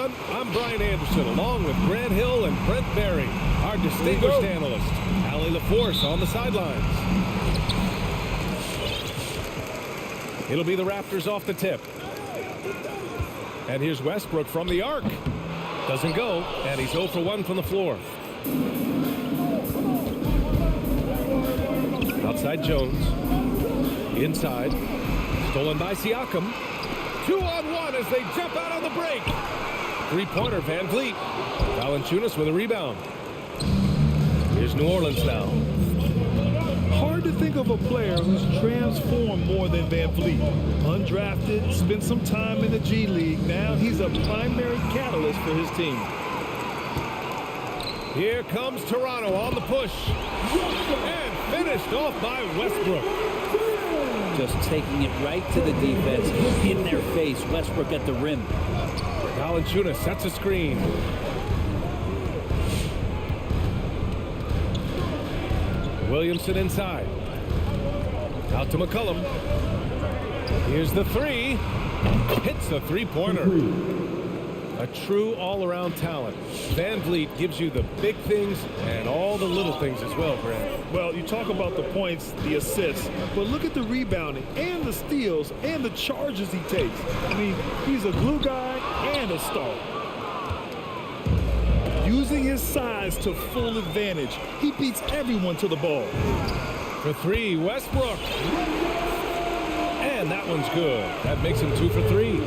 everyone. I'm Brian Anderson, along with Grant Hill and Brent Berry, our distinguished analyst. Allie LaForce on the sidelines. It'll be the Raptors off the tip. And here's Westbrook from the arc. Doesn't go, and he's 0 for 1 from the floor. Outside Jones. Inside. Stolen by Siakam. 2-on-1 as they jump out on the break. Three-pointer, Van Vliet. Valanciunas with a rebound. Here's New Orleans now. Hard to think of a player who's transformed more than Van Vliet. Undrafted, spent some time in the G League. Now he's a primary catalyst for his team. Here comes Toronto on the push. And finished off by Westbrook. Just taking it right to the defense, in their face. Westbrook at the rim. Valanciunas sets a screen. Williamson inside. Out to McCollum. Here's the three. Hits the three-pointer. A true all-around talent. Van Vliet gives you the big things and all the little things as well, Grant. Well, you talk about the points, the assists, but look at the rebounding and the steals and the charges he takes. I mean, he's a glue guy and a star. Using his size to full advantage, he beats everyone to the ball. For three, Westbrook. And that one's good. That makes him 2 for 3.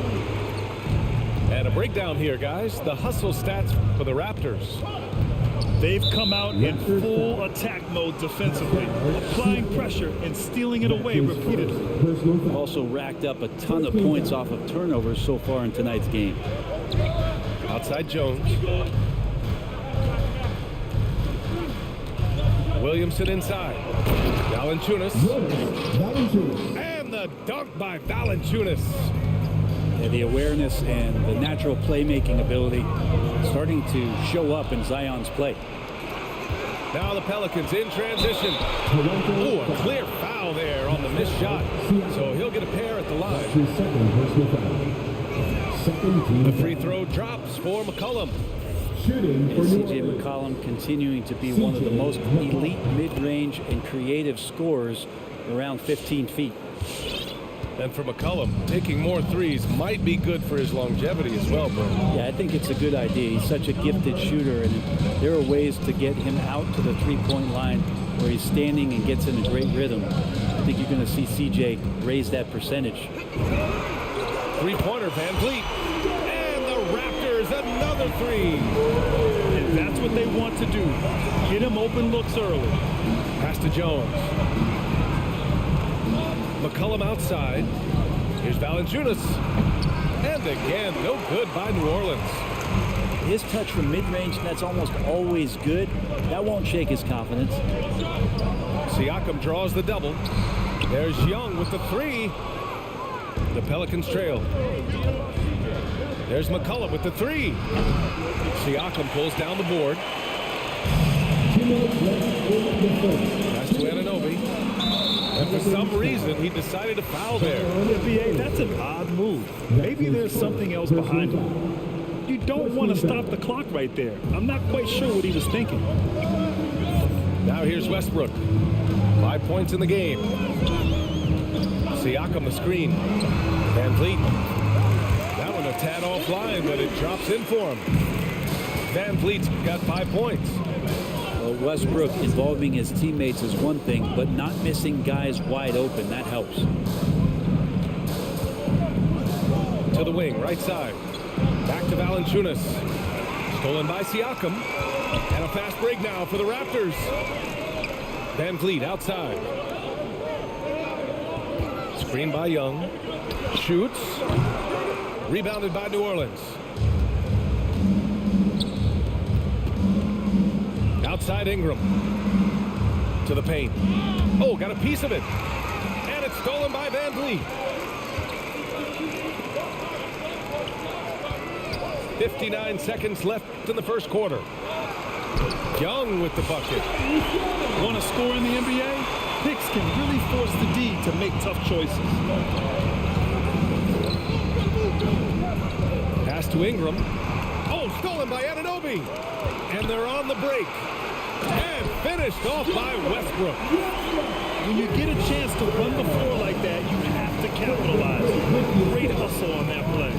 And a breakdown here, guys. The hustle stats for the Raptors. They've come out in full attack mode defensively, applying pressure and stealing it away repeatedly. Also racked up a ton of points off of turnovers so far in tonight's game. Outside Jones. Williamson inside. Valanciunas. And the dunk by Valanciunas. Yeah, the awareness and the natural playmaking ability starting to show up in Zion's play. Now the Pelicans in transition. Ooh, a clear foul there on the missed shot. So he'll get a pair at the line. The free throw drops for McCollum. And C.J. McCollum continuing to be one of the most elite mid-range and creative scorers around 15 feet. And for McCollum, taking more threes might be good for his longevity as well, bro. Yeah, I think it's a good idea. He's such a gifted shooter, and there are ways to get him out to the three-point line where he's standing and gets in a great rhythm. I think you're going to see C.J. raise that percentage. Three-pointer, Van Vliet. And the Raptors, another three. And that's what they want to do. Get him open looks early. Pass to Jones. McCollum outside. Here's Valanciunas. And again, no good by New Orleans. His touch from mid-range, that's almost always good. That won't shake his confidence. Siakam draws the double. There's Young with the three. The Pelicans trail. There's McCollum with the three. Siakam pulls down the board. Pass to Anunoby. And for some reason, he decided to foul there. NBA, that's an odd move. Maybe there's something else behind it. You don't want to stop the clock right there. I'm not quite sure what he was thinking. Now here's Westbrook. 5 points in the game. Siakam the screen. Van Vliet. That one a tad offline, but it drops in for him. Van Vliet's got 5 points. Well, Westbrook involving his teammates is one thing, but not missing guys wide open, that helps. To the wing, right side. Back to Valanciunas. Stolen by Siakam. And a fast break now for the Raptors. Van Vliet outside. Screen by Young. Shoots. Rebounded by New Orleans. Outside Ingram. To the paint. Oh, got a piece of it. And it's stolen by Van Vliet. 59 seconds left in the first quarter. Young with the bucket. Want to score in the NBA? Picks can really force the D to make tough choices. Pass to Ingram. stolen by Anunoby. And they're on the break. And finished off by Westbrook. When you get a chance to run the floor like that, you have to capitalize. Great hustle on that play.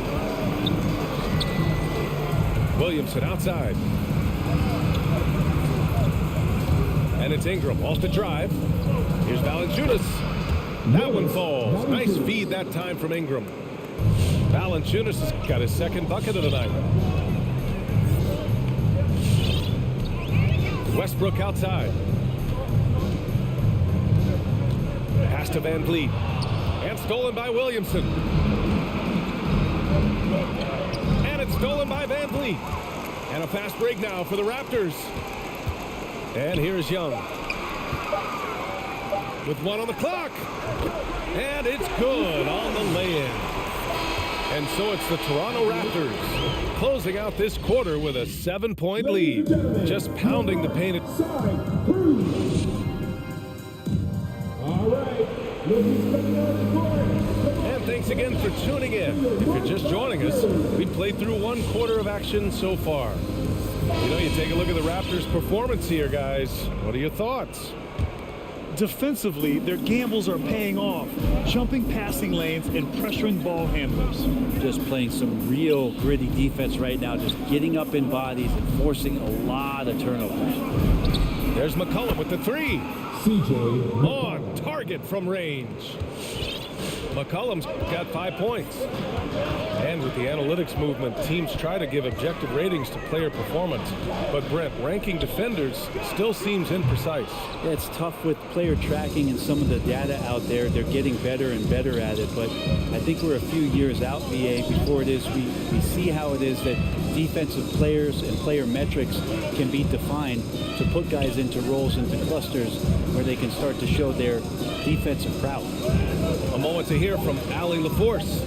Williamson outside. And it's Ingram off the drive. Here's Valanciunas. That one falls. Nice feed that time from Ingram. Valanciunas has got his second bucket of the night. Westbrook outside. Pass to Van Vliet. And stolen by Williamson. And it's stolen by Van Vliet. And a fast break now for the Raptors. And here's Young. With one on the clock. And it's good on the lay-in. And so it's the Toronto Raptors closing out this quarter with a 7-point lead. Just pounding the paint. And thanks again for tuning in. If you're just joining us, we played through one quarter of action so far. You know, you take a look at the Raptors' performance here, guys. What are your thoughts? Defensively, their gambles are paying off, jumping passing lanes and pressuring ball handlers. Just playing some real gritty defense right now, just getting up in bodies and forcing a lot of turnovers. There's McCollum with the three. CJ on target from range. McCollum's got 5 points. And with the analytics movement, teams try to give objective ratings to player performance. But Brent, ranking defenders still seems imprecise. Yeah, it's tough with player tracking and some of the data out there. They're getting better and better at it. But I think we're a few years out, VA, before it is we see how it is that defensive players and player metrics can be defined to put guys into roles, into clusters where they can start to show their defensive prowess. A moment to hear from Allie LaForce.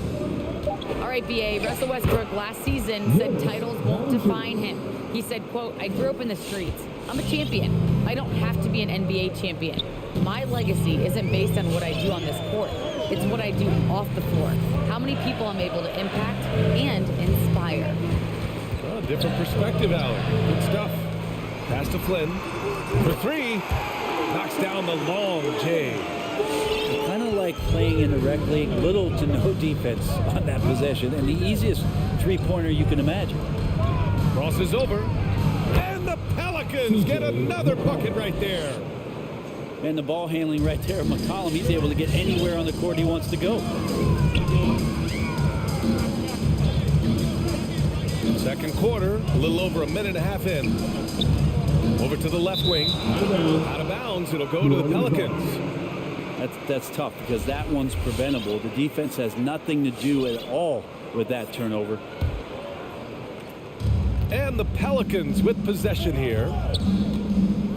All right, BA, Russell Westbrook last season said titles won't define him. He said, quote, I grew up in the streets. I'm a champion. I don't have to be an NBA champion. My legacy isn't based on what I do on this court. It's what I do off the floor. How many people I'm able to impact and inspire. Well, different perspective, Allie. Good stuff. Pass to Flynn. For three. Knocks down the long J. Kind of like playing in the rec league, little to no defense on that possession, and the easiest three-pointer you can imagine. Crosses over, and the Pelicans get another bucket right there. And the ball handling right there, McCollum, he's able to get anywhere on the court he wants to go. Second quarter, a little over a minute and a half in. Over to the left wing. Out of bounds, it'll go to the Pelicans. That's tough because that one's preventable. The defense has nothing to do at all with that turnover. And the Pelicans with possession here.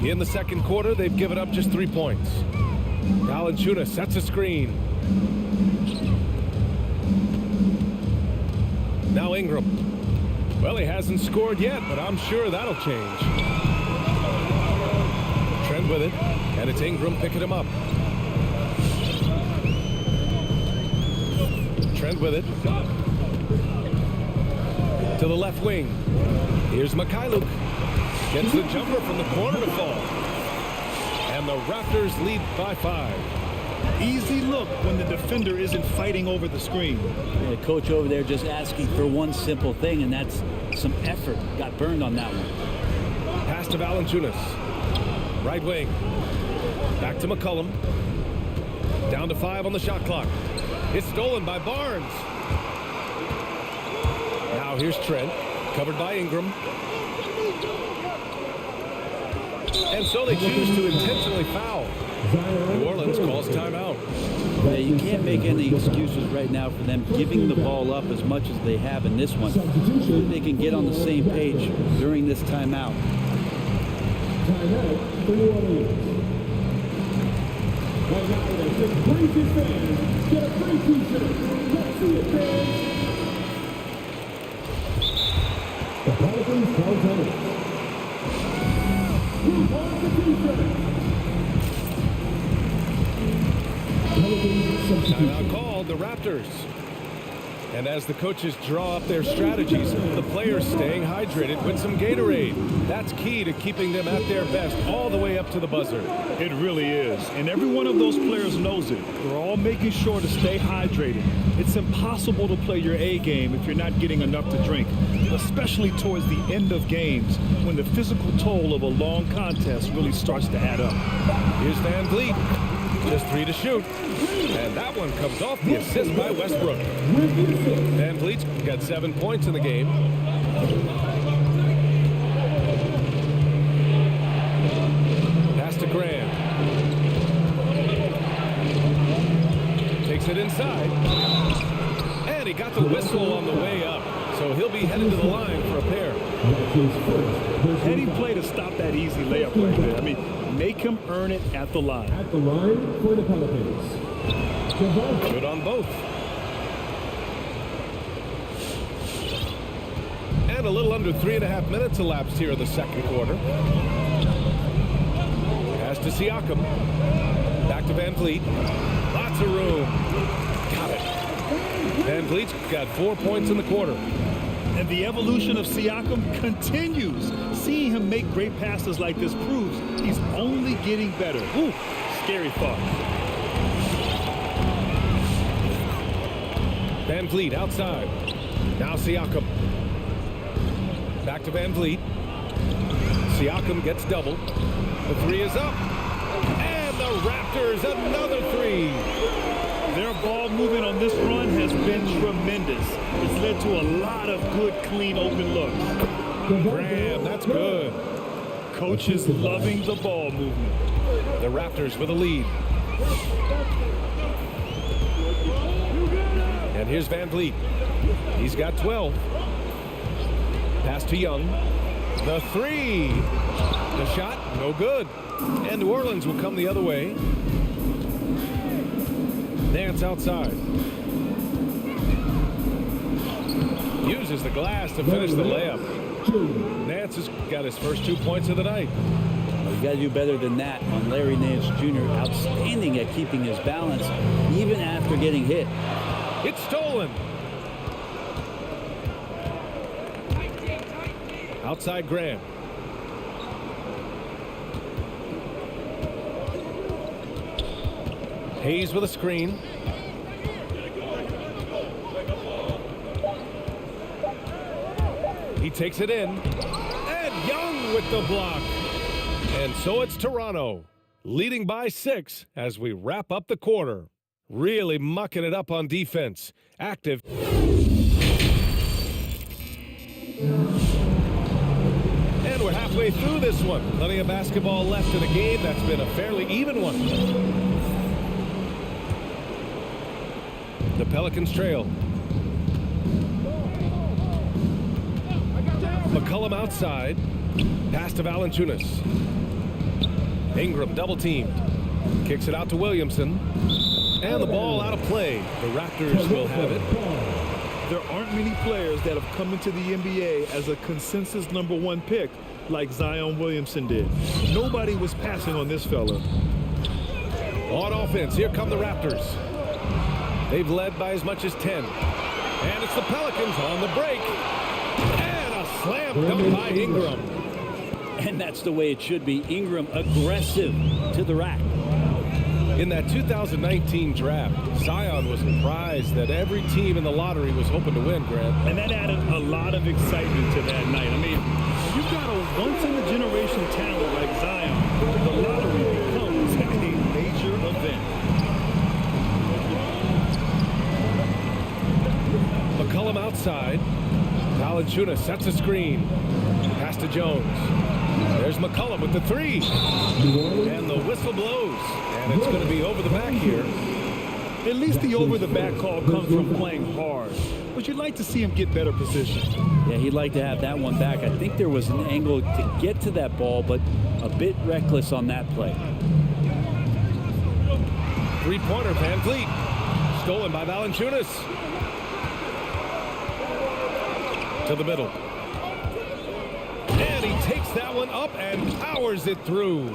In the second quarter, they've given up just 3 points. Valanciunas sets a screen. Now Ingram. Well, he hasn't scored yet, but I'm sure that'll change. Trent with it, and it's Ingram picking him up. Trent with it. To the left wing. Here's Mikhailuk. Gets the jumper from the corner to fall. And the Raptors lead by 5. Easy look when the defender isn't fighting over the screen. Yeah, the coach over there just asking for one simple thing, and that's some effort. Got burned on that one. Pass to Valanciunas. Right wing. Back to McCollum. Down to 5 on the shot clock. It's stolen by Barnes. Now here's Trent. Covered by Ingram. And so they choose to intentionally foul. New Orleans calls timeout. Yeah, you can't make any excuses right now for them giving the ball up as much as they have in this one. Hopefully they can get on the same page during this timeout. Timeout called, the Raptors. And as the coaches draw up their strategies, the players staying hydrated with some Gatorade. That's key to keeping them at their best all the way up to the buzzer. It really is. And every one of those players knows it. They're all making sure to stay hydrated. It's impossible to play your A game if you're not getting enough to drink, especially towards the end of games when the physical toll of a long contest really starts to add up. Here's Van Vliet. Just 3 to shoot. And that one comes off the assist by Westbrook. Van Vliet's got 7 points in the game. Pass to Graham. Takes it inside. And he got the whistle on the way up. So he'll be headed to the line for a pair. Heady play to stop that easy layup right there. I mean, make him earn it at the line. At the line for the Pelicans. Good on both. And a little under 3.5 minutes elapsed here in the second quarter. Pass to Siakam. Back to Van Vliet. Lots of room. Got it. Van Vliet's got 4 points in the quarter. And the evolution of Siakam continues. Seeing him make great passes like this proves he's only getting better. Ooh, scary thought. Van Vliet outside. Now Siakam. Back to Van Vliet. Siakam gets doubled. The 3 is up. And the Raptors another 3. Their ball movement on this run has been tremendous. It's led to a lot of good, clean, open looks. Graham, that's good. Coach is loving the ball movement. The Raptors with a lead. And here's Van Vliet. He's got 12. Pass to Young. The 3. The shot, no good. And New Orleans will come the other way. Nance outside. Uses the glass to finish the layup. Nance has got his first 2 points of the night. Well, you got to do better than that on Larry Nance Jr. Outstanding at keeping his balance even after getting hit. It's stolen. Outside Graham. Hayes with a screen. He takes it in. And Young with the block. And so it's Toronto, leading by 6 as we wrap up the quarter. Really mucking it up on defense. Active. And we're halfway through this one. Plenty of basketball left in a game that's been a fairly even one. The Pelicans trail. McCollum outside. Pass to Valanciunas. Ingram double teamed. Kicks it out to Williamson. And the ball out of play. The Raptors will have it. There aren't many players that have come into the NBA as a consensus #1 pick like Zion Williamson did. Nobody was passing on this fella. On offense, here come the Raptors. They've led by as much as 10. And it's the Pelicans on the break. And a slam dunk by Ingram. And that's the way it should be. Ingram aggressive to the rack. In that 2019 draft, Zion was prized that every team in the lottery was hoping to win, Grant. And that added a lot of excitement to that night. I mean, you've got a once-in-a-generation talent like Zion. The lottery becomes a major event. McCollum outside. Valanciunas sets a screen. Pass to Jones. There's McCollum with the 3. And the whistle blows. And it's going to be over the back here. At least the over-the-back call comes from playing hard. But you'd like to see him get better position. Yeah, he'd like to have that one back. I think there was an angle to get to that ball, but a bit reckless on that play. 3-pointer, Van Vliet. Stolen by Valanciunas. To the middle. And he takes that one up and powers it through.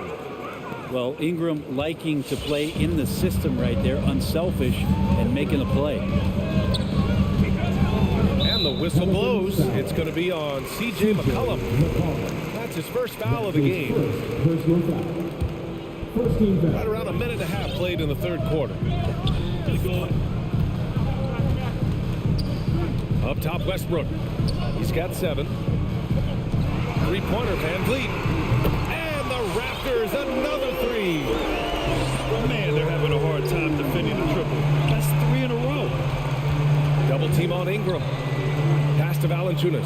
Well, Ingram liking to play in the system right there, unselfish and making a play. whistle blows. It's going to be on C.J. McCollum. That's his first foul of the game. Personal foul. First team foul. Right around a minute and a half played in the third quarter. Up top, Westbrook. He's got 7. Three-pointer, Van Vliet. And the Raptors, another 3. Man, they're having a hard time defending the triple. That's 3 in a row. Double team on Ingram. Pass to Valanciunas.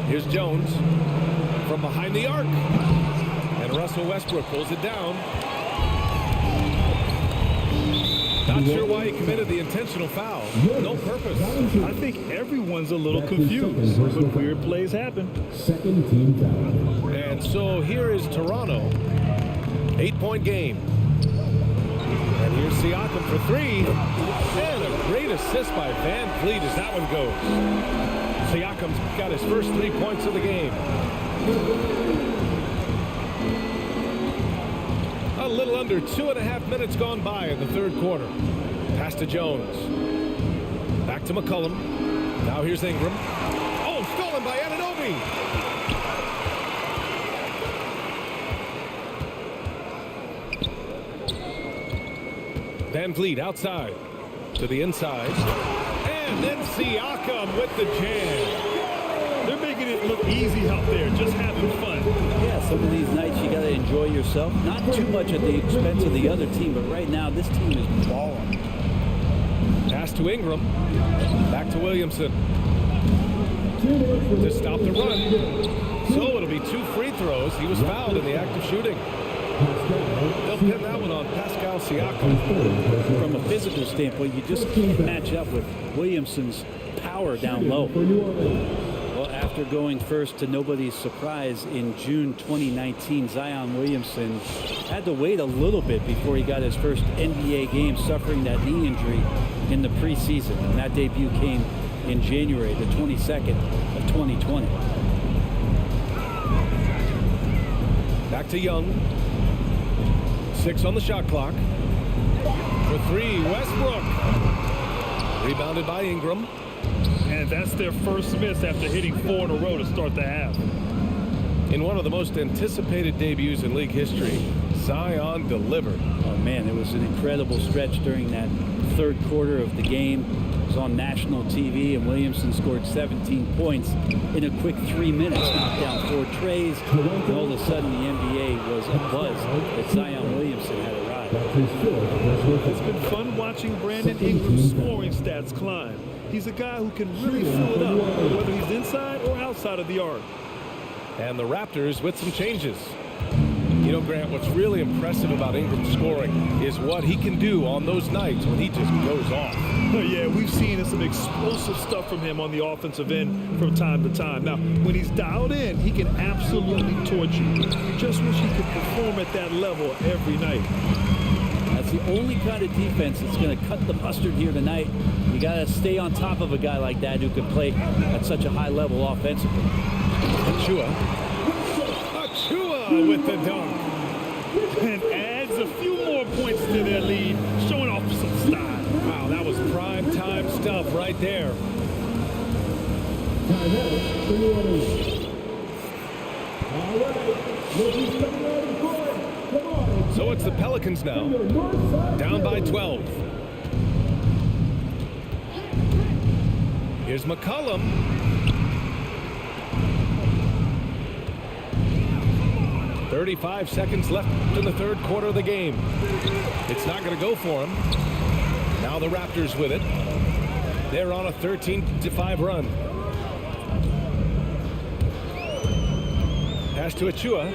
Here's Jones from behind the arc. And Russell Westbrook pulls it down. Not sure why he committed the intentional foul. No purpose. I think everyone's a little confused, but weird plays happen. Second team foul. And so here is Toronto. 8-point game. And here's Siakam for 3. And a great assist by Van Vliet as that one goes. Siakam's got his first 3 points of the game. A little under 2.5 minutes gone by in the third quarter. Pass to Jones. Back to McCollum. Now here's Ingram. Oh, stolen by Anunoby. Van Vliet outside to the inside. And then Siakam with the jam. They're making it look easy out there, just having fun. Yeah, some of these nights you got to enjoy yourself. Not too much at the expense of the other team, but right now this team is balling. Pass to Ingram. Back to Williamson. To stop the run. So it'll be 2 free throws. He was fouled in the act of shooting. They'll pin that one on Pascal Siakam. From a physical standpoint, you just can't match up with Williamson's power down low. Well, after going first to nobody's surprise in June 2019, Zion Williamson had to wait a little bit before he got his first NBA game, suffering that knee injury in the preseason. And that debut came in January, the 22nd of 2020. Back to Young. 6 on the shot clock. For 3, Westbrook. Rebounded by Ingram. And that's their first miss after hitting 4 in a row to start the half. In one of the most anticipated debuts in league history, Zion delivered. Oh man, it was an incredible stretch during that third quarter of the game. It was on national TV, and Williamson scored 17 points in a quick 3 minutes, knocked down 4 trays, and all of a sudden the NBA was abuzz that Zion Williamson had arrived. It's been fun watching Brandon Ingram's scoring stats climb. He's a guy who can really fill it up, whether he's inside or outside of the arc. And the Raptors with some changes. You know, Grant, what's really impressive about Ingram's scoring is what he can do on those nights when he just goes off. Oh, yeah, we've seen some explosive stuff from him on the offensive end from time to time. Now, when he's dialed in, he can absolutely torch you. Just wish he could perform at that level every night. That's the only kind of defense that's going to cut the mustard here tonight. You got to stay on top of a guy like that who can play at such a high level offensively. Achua with the dunk. And adds a few more points to their lead, showing off some style. Wow, that was prime time stuff right there. So it's the Pelicans now, down by 12. Here's McCollum. 35 seconds left in the third quarter of the game. It's not going to go for him. Now the Raptors with it. They're on a 13-5 run. Pass to Achua.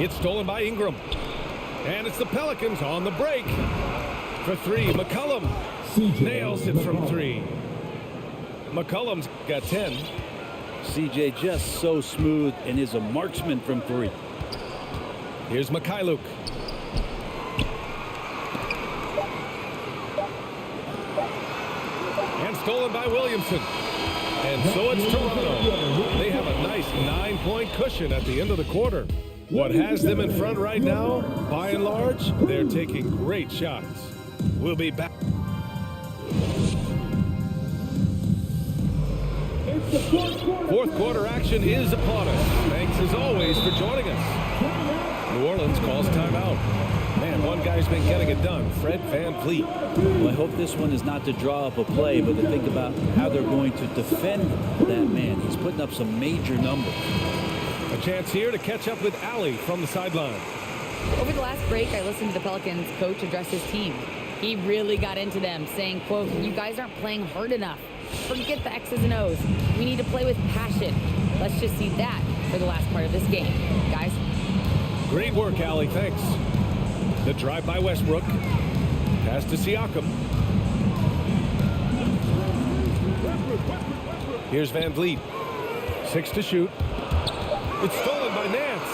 It's stolen by Ingram. And it's the Pelicans on the break. For 3, McCollum nails it from 3. McCollum's got 10. CJ just so smooth and is a marksman from 3. Here's Mikhailuk. And stolen by Williamson. And so it's Toronto. They have a nice 9-point cushion at the end of the quarter. What has them in front right now, by and large, they're taking great shots. We'll be back. Fourth quarter action is upon us. Thanks as always for joining us. New Orleans calls timeout. Man, one guy's been getting it done, Fred VanVleet. Well, I hope this one is not to draw up a play, but to think about how they're going to defend that man. He's putting up some major numbers. A chance here to catch up with Allie from the sideline. Over the last break, I listened to the Pelicans coach address his team. He really got into them, saying, quote, "You guys aren't playing hard enough. Forget the X's and O's. We need to play with passion." Let's just see that for the last part of this game, guys. Great work, Allie. Thanks. The drive by Westbrook. Pass to Siakam. Here's VanVleet. 6 to shoot. It's stolen by Nance.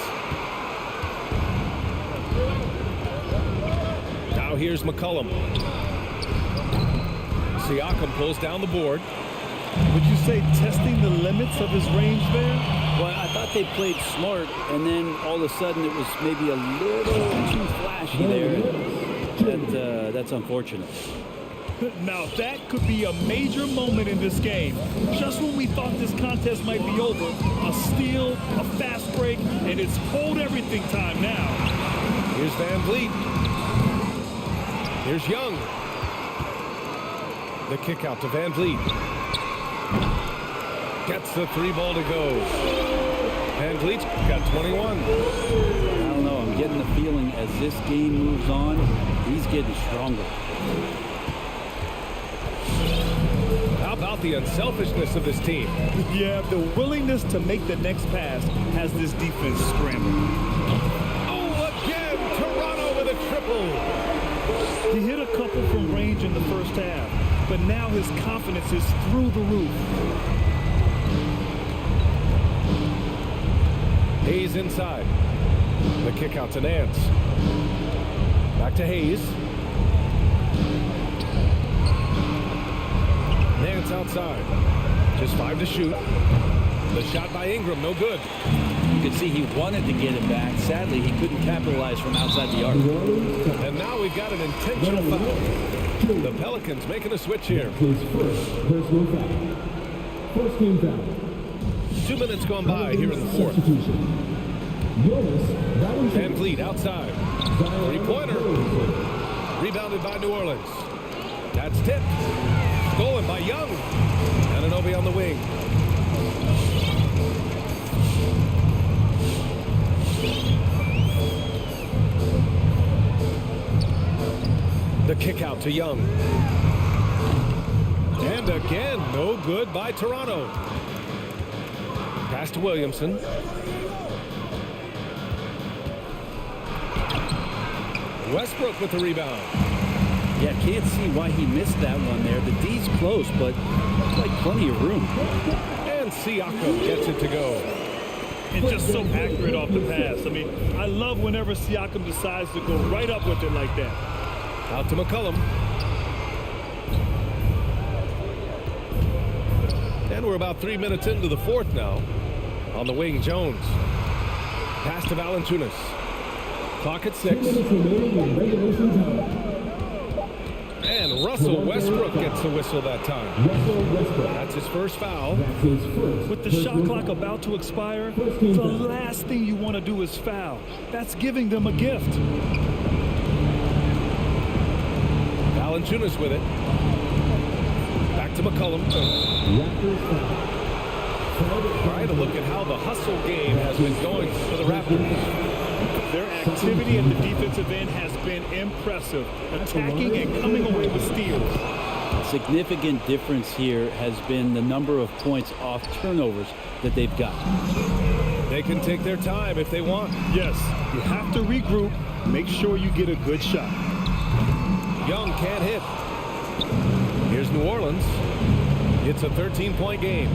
Now here's McCollum. Siakam pulls down the board. Would you say testing the limits of his range there? Well, I thought they played smart, and then all of a sudden it was maybe a little too flashy there. That's unfortunate. Now that could be a major moment in this game. Just when we thought this contest might be over, a steal, a fast break, and it's hold everything time now. Here's VanVleet. Here's Young. The kick out to VanVleet. Gets the 3 ball to go. VanVleet's got 21. I don't know. I'm getting the feeling as this game moves on, he's getting stronger. How about the unselfishness of this team? Yeah, the willingness to make the next pass has this defense scrambling. Oh, again, Toronto with a triple. He hit a couple from range in the first half, but now his confidence is through the roof. Hayes inside. The kick out to Nance. Back to Hayes. Nance outside. Just 5 to shoot. The shot by Ingram, no good. You could see he wanted to get it back. Sadly, he couldn't capitalize from outside the arc. And now we've got an intentional foul. The Pelicans making a switch here. His first personal foul. First team foul. 2 minutes gone by here in the fourth. VanVleet outside. 3-pointer. Rebounded by New Orleans. That's tipped. Stolen by Young. Anunoby on the wing. The kick out to Young. And again, no good by Toronto. Pass to Williamson. Westbrook with the rebound. Yeah, can't see why he missed that one there. The D's close, but like plenty of room. And Siakam gets it to go. And just so accurate off the pass. I mean, I love whenever Siakam decides to go right up with it like that. Out to McCollum. And we're about 3 minutes into the fourth now. On the wing, Jones. Pass to Valanciunas. Clock at 6. And Russell Westbrook gets the whistle that time. That's his first foul. With the shot clock about to expire, the last thing you want to do is foul. That's giving them a gift. Valanciunas with it. Back to McCollum. Trying to look at how the hustle game has been going for the Raptors. Their activity at the defensive end has been impressive, attacking and coming away with steals. Significant difference here has been the number of points off turnovers that they've got. They can take their time if they want. Yes, you have to regroup, make sure you get a good shot. Young can't hit. Here's New Orleans. It's a 13-point game.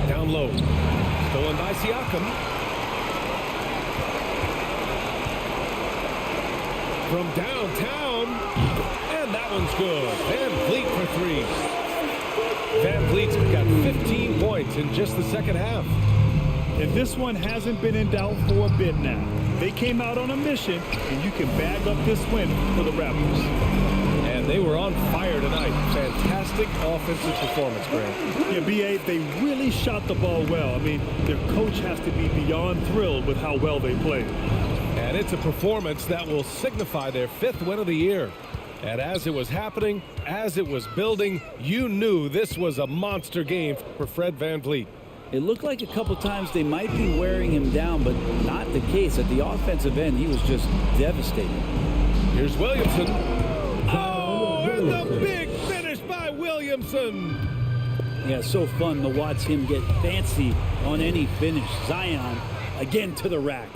Down low. Stolen by Siakam. From downtown. And that one's good. VanVleet for 3. VanVleet's got 15 points in just the second half. And this one hasn't been in doubt for a bit now. They came out on a mission, and you can bag up this win for the Raptors. And And they were on fire tonight. Fantastic offensive performance, Grant. Yeah, B.A., they really shot the ball well. I mean, their coach has to be beyond thrilled with how well they played. And it's a performance that will signify their 5th win of the year. And as it was happening, as it was building, you knew this was a monster game for Fred VanVleet. It looked like a couple times they might be wearing him down, but not the case. At the offensive end, he was just devastating. Here's Williamson. Oh, and the big finish by Williamson. Yeah, so fun to watch him get fancy on any finish. Zion again to the rack.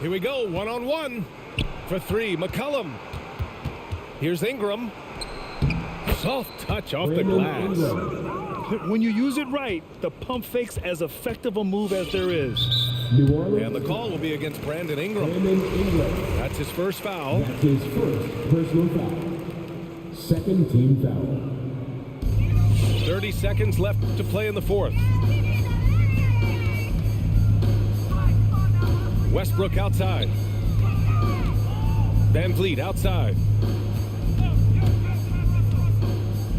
Here we go, one-on-one. For 3, McCollum. Here's Ingram. Soft touch off the glass. When you use it right, the pump fake's as effective a move as there is. New Orleans. And the call will be against Brandon Ingram. Brandon Ingram. That's his first foul. That's his first personal foul. Second team foul. 30 seconds left to play in the 4th. Westbrook outside. VanVleet outside.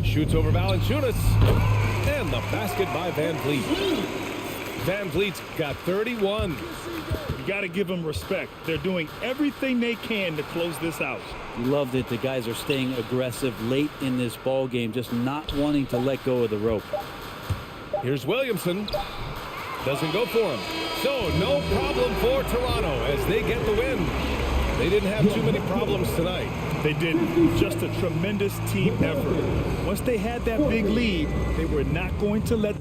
Shoots over Valanciunas. And the basket by VanVleet. VanVleet's got 31. You got to give them respect. They're doing everything they can to close this out. You loved it. The guys are staying aggressive late in this ball game, just not wanting to let go of the rope. Here's Williamson. Doesn't go for him. So no problem for Toronto as they get the win. They didn't have too many problems tonight. They didn't. Just a tremendous team effort. Once they had that big lead, they were not going to let